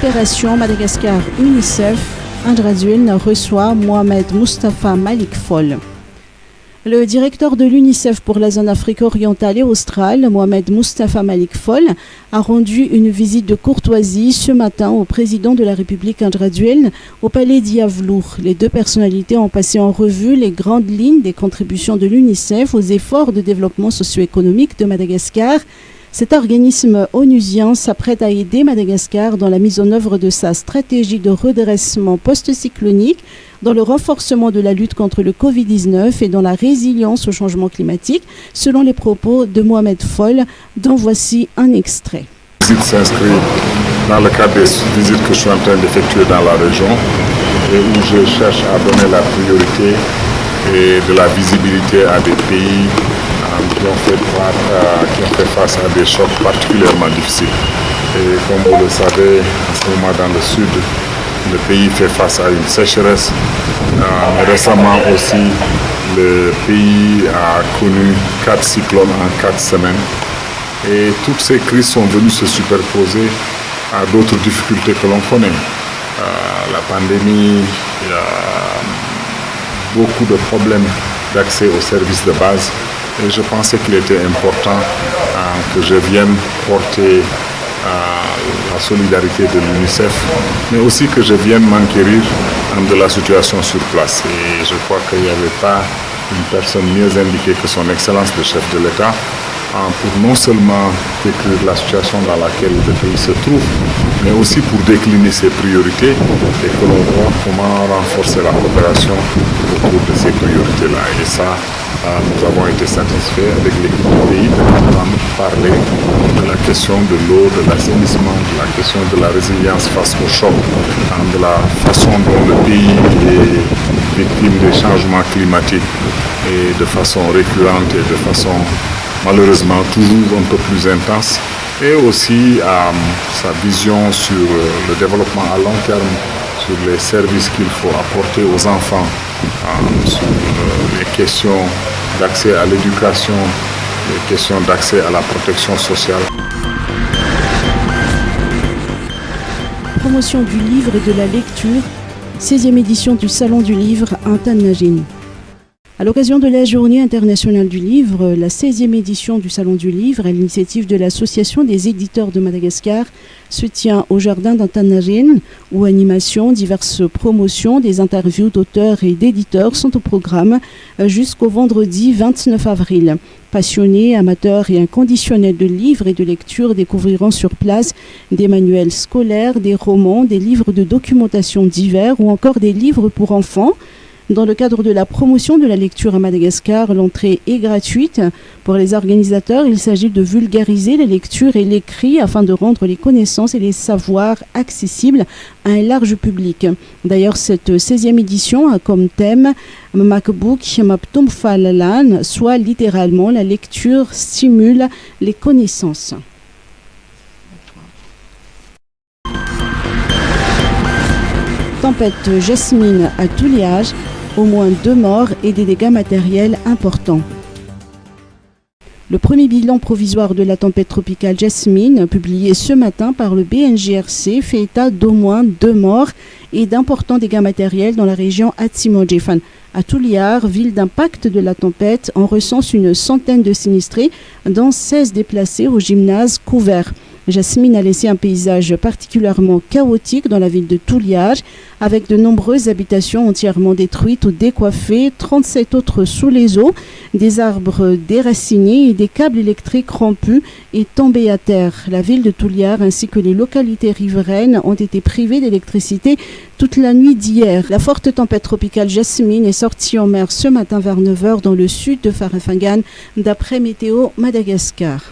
Opération Madagascar UNICEF, Andradzuelna reçoit Mohamed Mustafa Malik Fall. Le directeur de l'UNICEF pour la zone Afrique orientale et australe, Mohamed Mustafa Malik Fall, a rendu une visite de courtoisie ce matin au président de la République Andradzuelna au palais d'Iavlour. Les deux personnalités ont passé en revue les grandes lignes des contributions de l'UNICEF aux efforts de développement socio-économique de Madagascar. Cet organisme onusien s'apprête à aider Madagascar dans la mise en œuvre de sa stratégie de redressement post-cyclonique, dans le renforcement de la lutte contre le Covid-19 et dans la résilience au changement climatique, selon les propos de Mohamed Fall, dont voici un extrait. La visite s'inscrit dans le cadre des visites que je suis en train d'effectuer dans la région et où je cherche à donner la priorité et de la visibilité à des pays qui ont fait face à des chocs particulièrement difficiles. Et comme vous le savez, en ce moment dans le sud, le pays fait face à une sécheresse. Récemment aussi, le pays a connu 4 cyclones en 4 semaines. Et toutes ces crises sont venues se superposer à d'autres difficultés que l'on connaît. La pandémie, il y a beaucoup de problèmes d'accès aux services de base. Et je pensais qu'il était important que je vienne porter la solidarité de l'UNICEF, mais aussi que je vienne m'enquérir de la situation sur place. Et je crois qu'il n'y avait pas une personne mieux indiquée que son Excellence le chef de l'État pour non seulement décrire la situation dans laquelle le pays se trouve, mais aussi pour décliner ses priorités et que l'on voit comment renforcer la coopération autour de ces priorités-là. Et ça, nous avons été satisfaits avec l'équipe du pays de parler de la question de l'eau, de l'assainissement, de la question de la résilience face au choc, de la façon dont le pays est victime des changements climatiques et de façon récurrente et de façon malheureusement toujours un peu plus intense, et aussi sa vision sur le développement à long terme, sur les services qu'il faut apporter aux enfants, sur les questions d'accès à l'éducation, les questions d'accès à la protection sociale. Promotion du livre et de la lecture, 16e édition du Salon du Livre à Tannagine. À l'occasion de la Journée internationale du livre, la 16e édition du Salon du Livre, à l'initiative de l'Association des éditeurs de Madagascar, se tient au jardin d'Antanagine, où animations, diverses promotions, des interviews d'auteurs et d'éditeurs sont au programme jusqu'au vendredi 29 avril. Passionnés, amateurs et inconditionnels de livres et de lecture découvriront sur place des manuels scolaires, des romans, des livres de documentation divers ou encore des livres pour enfants. Dans le cadre de la promotion de la lecture à Madagascar, l'entrée est gratuite. Pour les organisateurs, il s'agit de vulgariser la lecture et l'écrit afin de rendre les connaissances et les savoirs accessibles à un large public. D'ailleurs, cette 16e édition a comme thème Makbouk Maptumfalalan, soit littéralement la lecture stimule les connaissances. Tempête Jasmine à Touliage, au moins 2 morts et des dégâts matériels importants. Le premier bilan provisoire de la tempête tropicale Jasmine, publié ce matin par le BNGRC, fait état d'au moins 2 morts et d'importants dégâts matériels dans la région Atsimodjefan. À Touliar, ville d'impact de la tempête, on recense une centaine de sinistrés, dont 16 déplacés au gymnase couvert. Jasmine a laissé un paysage particulièrement chaotique dans la ville de Touliage, avec de nombreuses habitations entièrement détruites ou décoiffées, 37 autres sous les eaux, des arbres déracinés et des câbles électriques rompus et tombés à terre. La ville de Touliage ainsi que les localités riveraines ont été privées d'électricité toute la nuit d'hier. La forte tempête tropicale Jasmine est sortie en mer ce matin vers 9h dans le sud de Farafingan, d'après Météo Madagascar.